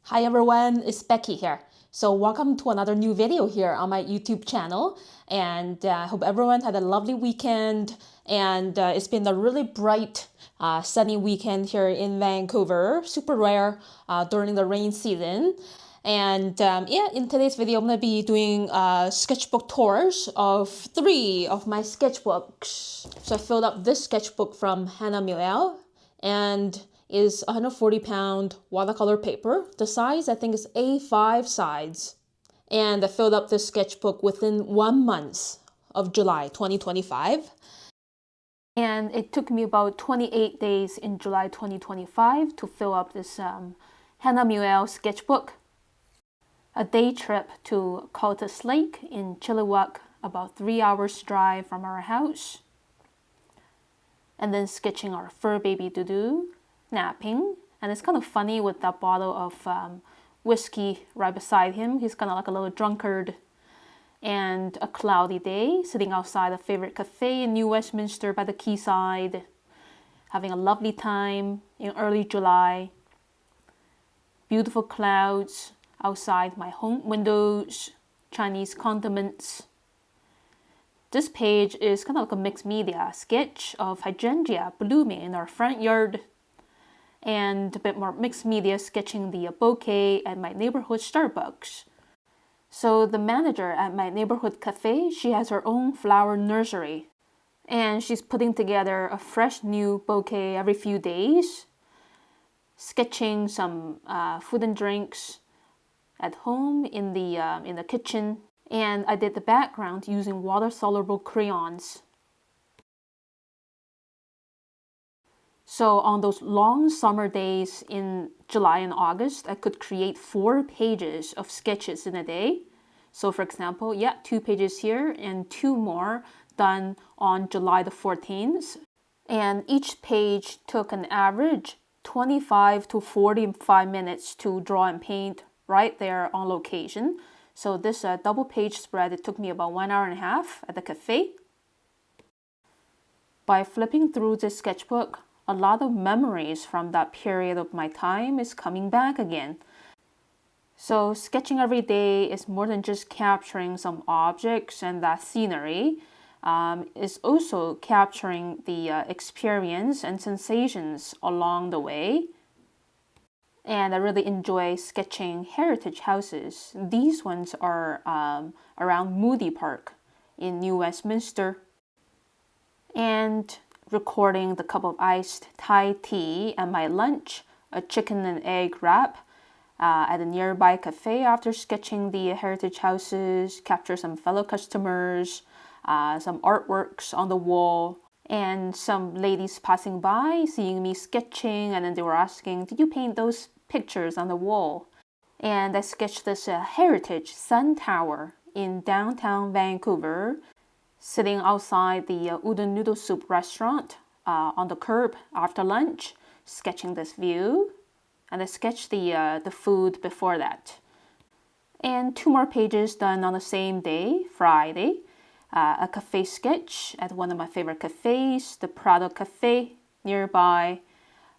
Hi everyone, it's Becky here. So welcome to another new video here on my YouTube channel, and I hope everyone had a lovely weekend, and it's been a really bright sunny weekend here in Vancouver, super rare during the rain season. And yeah, in today's video, I'm going to be doing sketchbook tours of 3 of my sketchbooks. So I filled up this sketchbook from Hahnemühle, and is 140-pound watercolor paper. The size, I think, is A5 size. And I filled up this sketchbook within 1 month of July 2025. And it took me about 28 days in July 2025 to fill up this Hahnemühle sketchbook. A day trip to Cultus Lake in Chilliwack, about 3 hours drive from our house. And then sketching our fur baby Dudu napping. And it's kind of funny with that bottle of whiskey right beside him. He's kind of like a little drunkard. And a cloudy day, sitting outside a favorite cafe in New Westminster by the quayside, having a lovely time in early July. Beautiful clouds outside my home windows, Chinese condiments. This page is kind of like a mixed media sketch of hydrangea blooming in our front yard, and a bit more mixed media sketching the bouquet at my neighborhood Starbucks. So the manager at my neighborhood cafe, she has her own flower nursery, and she's putting together a fresh new bouquet every few days, sketching some food and drinks at home in the kitchen. And I did the background using water-soluble crayons. So on those long summer days in July and August, I could create 4 pages of sketches in a day. So for example, 2 pages here and 2 more done on July the 14th. And each page took an average 25 to 45 minutes to draw and paint right there on location. So this double page spread, it took me about 1 hour and a half at the cafe. By flipping through this sketchbook, a lot of memories from that period of my time is coming back again. So sketching every day is more than just capturing some objects and that scenery. It's also capturing the experience and sensations along the way. And I really enjoy sketching heritage houses. These ones are around Moody Park in New Westminster. And recording the cup of iced Thai tea and my lunch, a chicken and egg wrap at a nearby cafe after sketching the heritage houses, capture some fellow customers, some artworks on the wall, and some ladies passing by, seeing me sketching, and then they were asking, "Did you paint those pictures on the wall?" And I sketched this heritage sun tower in downtown Vancouver, sitting outside the udon noodle soup restaurant on the curb after lunch, sketching this view. And I sketched the food before that. And 2 more pages done on the same day, Friday. A cafe sketch at one of my favorite cafes, the Prado Cafe nearby.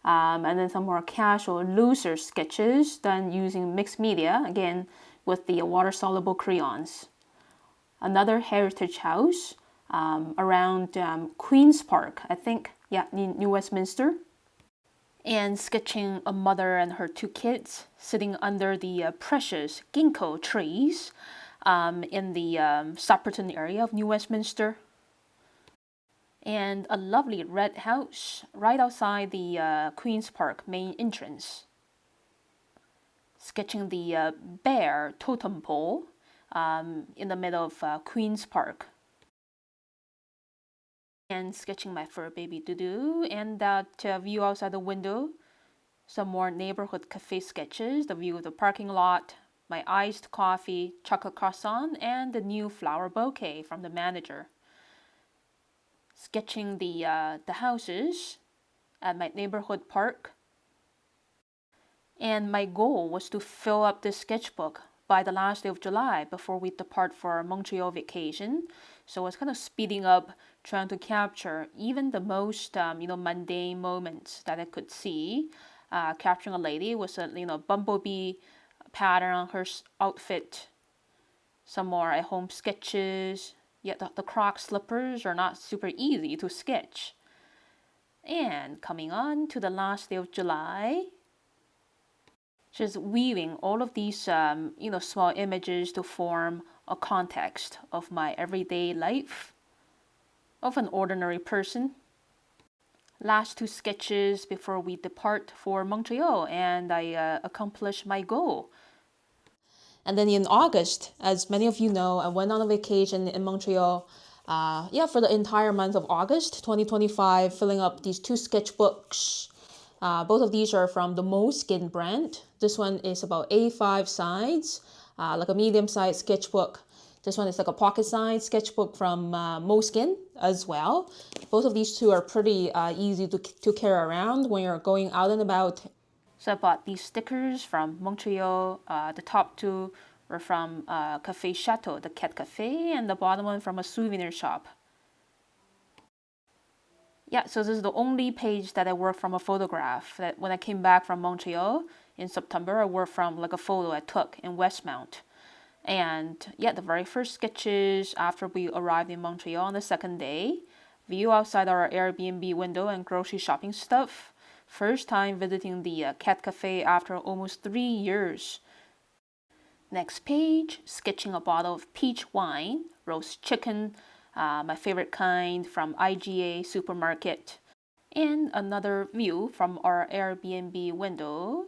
And then some more casual, looser sketches done using mixed media, again with the water-soluble crayons. Another heritage house around Queen's Park, I think, New Westminster. And sketching a mother and her 2 kids sitting under the precious ginkgo trees in the Sopperton area of New Westminster. And a lovely red house right outside the Queen's Park main entrance. Sketching the bear totem pole in the middle of Queen's Park. And sketching my fur baby Dudu and that view outside the window. Some more neighborhood cafe sketches, the view of the parking lot, my iced coffee, chocolate croissant, and the new flower bouquet from the manager. Sketching the houses at my neighborhood park. And my goal was to fill up this sketchbook by the last day of July before we depart for our Montreal vacation. So I was kind of speeding up, trying to capture even the most mundane moments that I could see capturing a lady with a bumblebee pattern on her outfit. Some more at-home sketches. Yet the Croc slippers are not super easy to sketch. And coming on to the last day of July, just weaving all of these small images to form a context of my everyday life of an ordinary person. Last two sketches before we depart for Montreal, and I accomplished my goal. And then in August, as many of you know, I went on a vacation in Montreal for the entire month of August 2025, filling up these two sketchbooks. Both of these are from the Moleskine brand. This one is about A5 size, like a medium-sized sketchbook. This one is like a pocket-sized sketchbook from Moleskine as well. Both of these two are pretty easy to carry around when you're going out and about. So I bought these stickers from Montreal. The top two were from Café Chateau, the cat cafe, and the bottom one from a souvenir shop. Yeah, so this is the only page that I worked from a photograph. That when I came back from Montreal in September, I worked from like a photo I took in Westmount. And yeah, the very first sketches after we arrived in Montreal on the second day, view outside our Airbnb window and grocery shopping stuff. First time visiting the cat cafe after almost 3 years. Next page, sketching a bottle of peach wine, roast chicken, my favorite kind from IGA supermarket, and another view from our Airbnb window.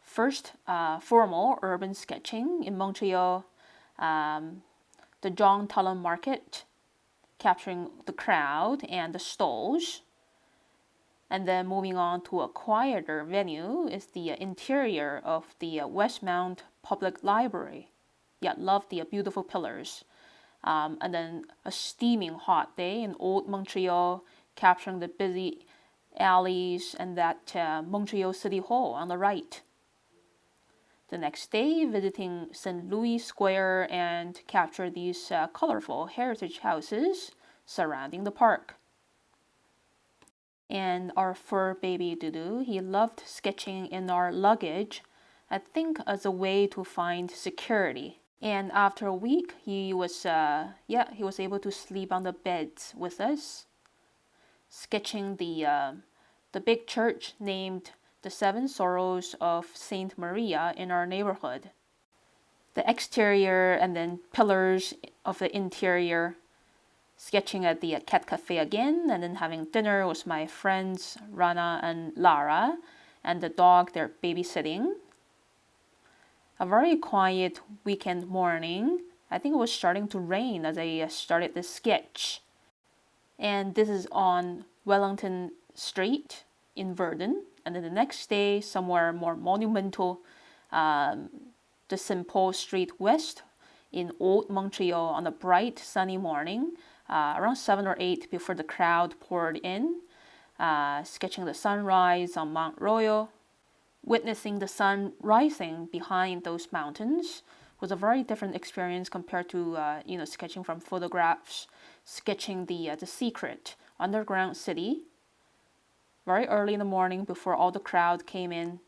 First, formal urban sketching in Montreal, the John Talon Market, capturing the crowd and the stalls. And then moving on to a quieter venue is the interior of the Westmount Public Library. Yeah, love the beautiful pillars. And then a steaming hot day in Old Montreal, capturing the busy alleys and that Montreal City Hall on the right. The next day, visiting St. Louis Square and capture these colorful heritage houses surrounding the park. And our fur baby Dudu, he loved sketching in our luggage, I think as a way to find security. And after a week, he was able to sleep on the beds with us, sketching the big church named the Seven Sorrows of Saint Maria in our neighborhood. The exterior and then pillars of the interior, sketching at the cat cafe again, and then having dinner with my friends Rana and Lara, and the dog they're babysitting. A very quiet weekend morning. I think it was starting to rain as I started this sketch. And this is on Wellington Street in Verdun. And then the next day, somewhere more monumental, the St. Paul Street West in Old Montreal on a bright sunny morning, around 7 or 8 before the crowd poured in, sketching the sunrise on Mount Royal. Witnessing the sun rising behind those mountains was a very different experience compared to sketching from photographs, sketching the secret underground city very early in the morning before all the crowd came in.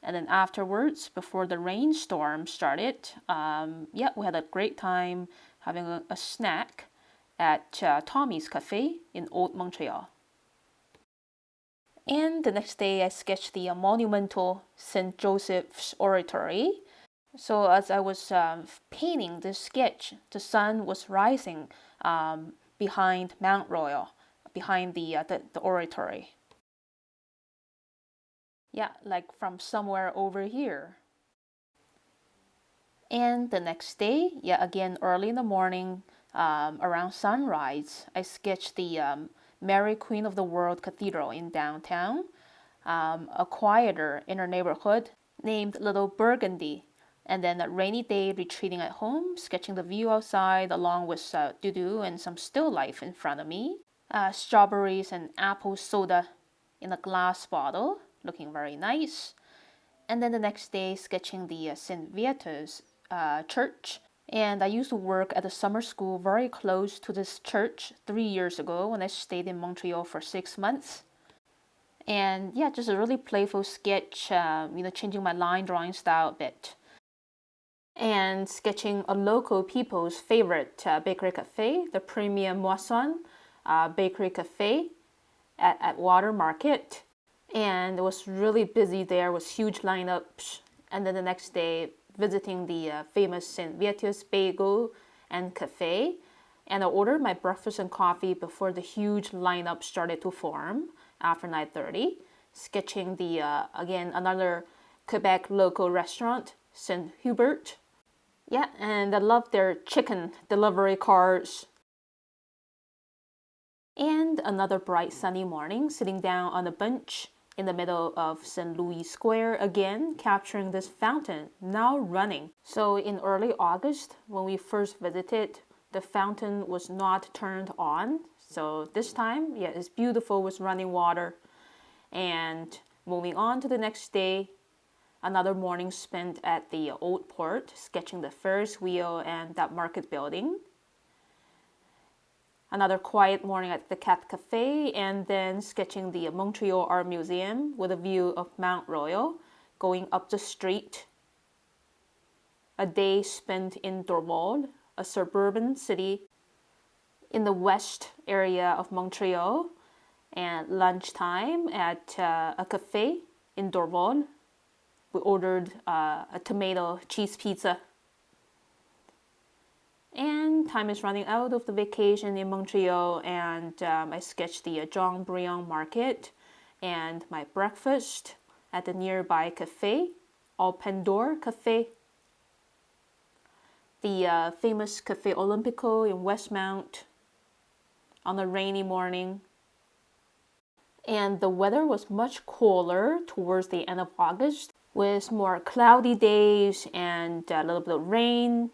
And then afterwards, before the rainstorm started, we had a great time having a snack at Tommy's Cafe in Old Montreal. And the next day, I sketched the monumental St. Joseph's Oratory. So as I was painting this sketch, the sun was rising behind Mount Royal, behind the oratory. Yeah, like from somewhere over here. And the next day, again early in the morning, around sunrise, I sketched the Mary Queen of the World Cathedral in downtown, a quieter inner neighborhood named Little Burgundy, and then a rainy day retreating at home, sketching the view outside along with Dudu and some still life in front of me. Strawberries and apple soda in a glass bottle, looking very nice. And then the next day, sketching the St. Viator's church. And I used to work at a summer school very close to this church 3 years ago when I stayed in Montreal for 6 months. And yeah, just a really playful sketch, changing my line drawing style a bit. And sketching a local people's favorite bakery cafe, the Premium Moisson Bakery Cafe at Water Market. And it was really busy there with huge lineups. And then the next day, visiting the famous St. Vitus Bagel and Cafe. And I ordered my breakfast and coffee before the huge lineup started to form after 9:30. Sketching the, again, another Quebec local restaurant, St. Hubert. Yeah, and I love their chicken delivery cars. And another bright sunny morning, sitting down on a bench in the middle of St. Louis Square again, capturing this fountain, now running. So in early August, when we first visited, the fountain was not turned on. So this time, yeah, it's beautiful with running water. And moving on to the next day, another morning spent at the Old Port, sketching the Ferris wheel and that market building. Another quiet morning at the Cat Cafe, and then sketching the Montreal Art Museum with a view of Mount Royal, going up the street. A day spent in Dorval, a suburban city in the west area of Montreal, and lunchtime at a cafe in Dorval. We ordered a tomato cheese pizza. And time is running out of the vacation in Montreal, and I sketched the Jean Briand Market and my breakfast at the nearby cafe, Au Pandore Cafe. The famous Cafe Olympico in Westmount on a rainy morning. And the weather was much cooler towards the end of August, with more cloudy days and a little bit of rain.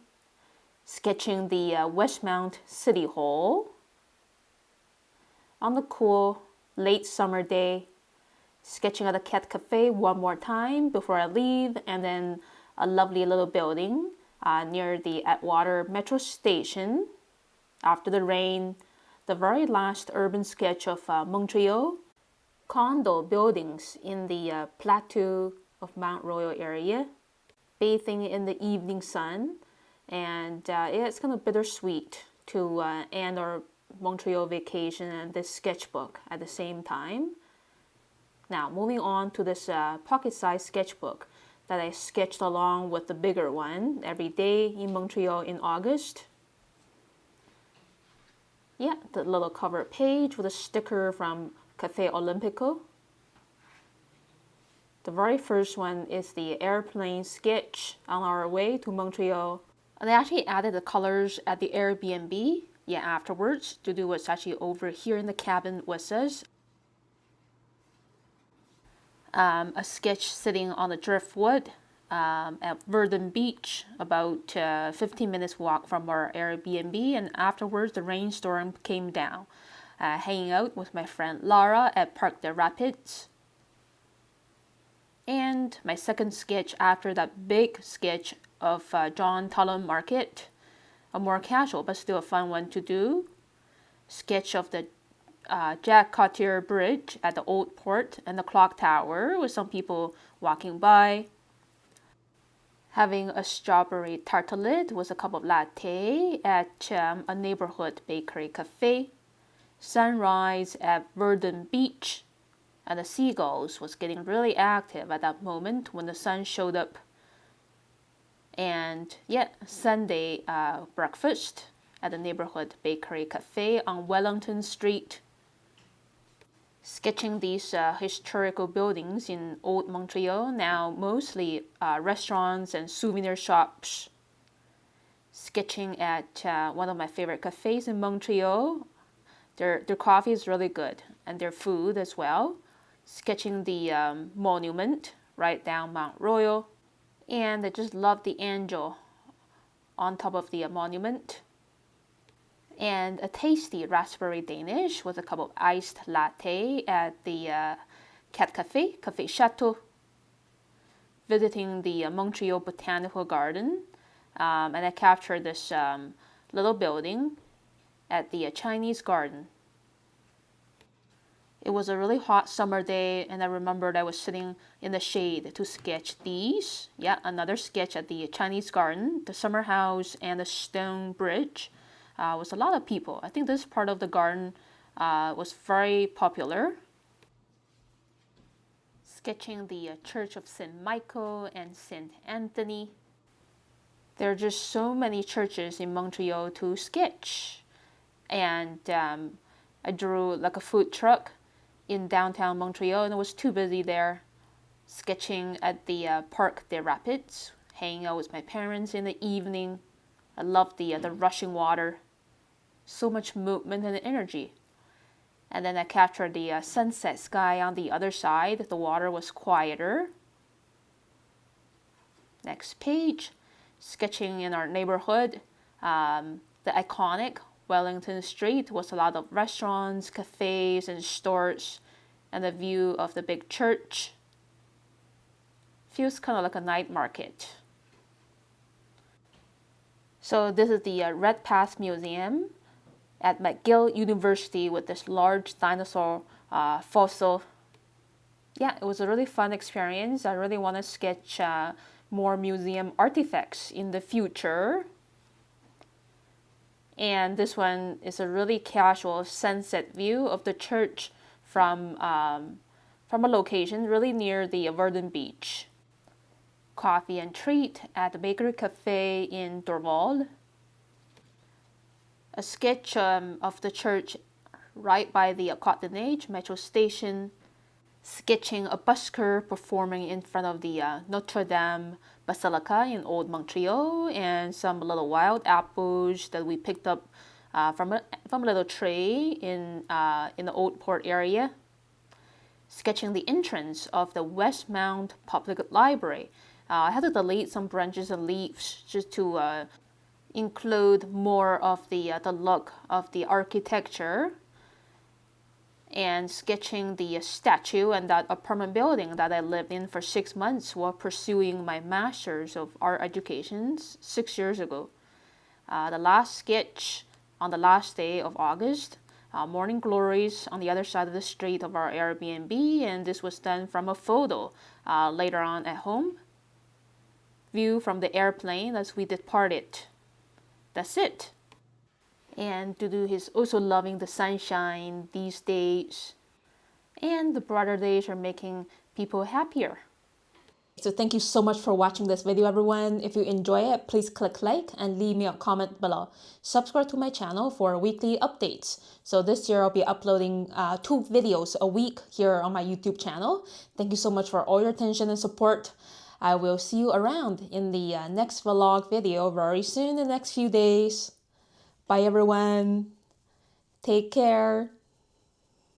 Sketching the Westmount City Hall on the cool late summer day. Sketching at the Cat Cafe one more time before I leave, and then a lovely little building near the Atwater Metro Station. After the rain, the very last urban sketch of Montreal. Condo buildings in the plateau of Mount Royal area, bathing in the evening sun. And it's kind of bittersweet to end our Montreal vacation and this sketchbook at the same time. Now, moving on to this pocket-sized sketchbook that I sketched along with the bigger one every day in Montreal in August. Yeah, the little cover page with a sticker from Cafe Olympico. The very first one is the airplane sketch on our way to Montreal. And I actually added the colors at the Airbnb, afterwards, to do what's actually over here in the cabin with us. A sketch sitting on the driftwood at Verdun Beach, about 15 minutes walk from our Airbnb, and afterwards the rainstorm came down. Hanging out with my friend Lara at Parc des Rapids. And my second sketch after that big sketch of John Talon Market, a more casual but still a fun one to do. Sketch of the Jacques Cartier Bridge at the Old Port and the clock tower with some people walking by. Having a strawberry tartelette with a cup of latte at a neighborhood bakery cafe. Sunrise at Verdun Beach, and the seagulls was getting really active at that moment when the sun showed up. And Sunday breakfast at the neighborhood bakery cafe on Wellington Street. Sketching these historical buildings in Old Montreal, now mostly restaurants and souvenir shops. Sketching at one of my favorite cafes in Montreal. Their coffee is really good, and their food as well. Sketching the monument right down Mount Royal. And I just love the angel on top of the monument. And a tasty raspberry Danish with a cup of iced latte at the Cat Cafe, Cafe Chateau. Visiting the Montreal Botanical Garden. And I captured this little building at the Chinese Garden. It was a really hot summer day, and I remembered I was sitting in the shade to sketch these. Yeah, another sketch at the Chinese garden, the summer house, and the stone bridge. Was a lot of people. I think this part of the garden was very popular. Sketching the Church of St. Michael and St. Anthony. There are just so many churches in Montreal to sketch. And I drew like a food truck in downtown Montreal, and I was too busy there sketching at the Parc des Rapids, hanging out with my parents in the evening. I loved the rushing water. So much movement and energy. And then I captured the sunset sky on the other side. The water was quieter. Next page, sketching in our neighborhood. The iconic Wellington Street was a lot of restaurants, cafes, and stores, and the view of the big church. Feels kind of like a night market. So this is the Red Path Museum at McGill University with this large dinosaur fossil. Yeah, it was a really fun experience. I really want to sketch more museum artifacts in the future. And this one is a really casual sunset view of the church from a location really near the Verdun Beach. Coffee and treat at the Bakery Cafe in Dorval. A sketch of the church right by the Côte-des-Neiges metro station, sketching a busker performing in front of the Notre Dame Basilica in Old Montreal, and some little wild apples that we picked up from a little tree in the Old Port area. Sketching the entrance of the Westmount Public Library. I had to delete some branches and leaves just to include more of the look of the architecture, and sketching the statue and that apartment building that I lived in for 6 months while pursuing my master's of art education 6 years ago. The last sketch on the last day of August, morning glories on the other side of the street of our Airbnb, and this was done from a photo later on at home. View from the airplane as we departed. That's it. And Dudu is also loving the sunshine these days. And the brighter days are making people happier. So thank you so much for watching this video, everyone. If you enjoy it, please click like and leave me a comment below. Subscribe to my channel for weekly updates. So this year I'll be uploading 2 videos a week here on my YouTube channel. Thank you so much for all your attention and support. I will see you around in the next vlog video very soon in the next few days. Bye, everyone. Take care.